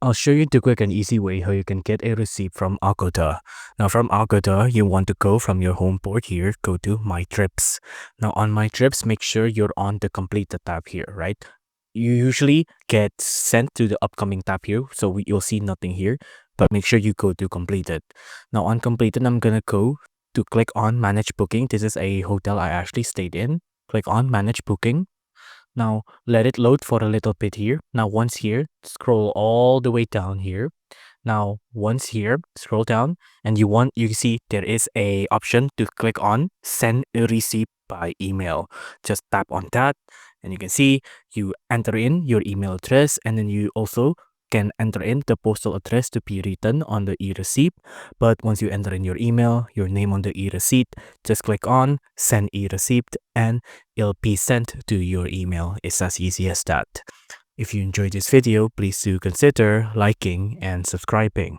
I'll show you the quick and easy way how you can get a receipt from Agoda. Now from Agoda, you want to go from your home port here, go to My Trips. Now on My Trips, make sure you're on the Complete tab here, right? You usually get sent to the upcoming tab here, so you'll see nothing here, but make sure you go to Completed. Now on Completed, I'm gonna go to click on Manage Booking. This is a hotel I actually stayed in. Click on Manage Booking. Now let it load for a little bit here. Now once here, scroll all the way down here. Now once here, scroll down and you see there is a option to click on send a receipt by email. Just tap on that and you can see you enter in your email address, and then you also can enter in the postal address to be written on the e-receipt. But once you enter in your email, your name on the e-receipt, just click on send e-receipt and it'll be sent to your email. It's as easy as that. If you enjoyed this video, please do consider liking and subscribing.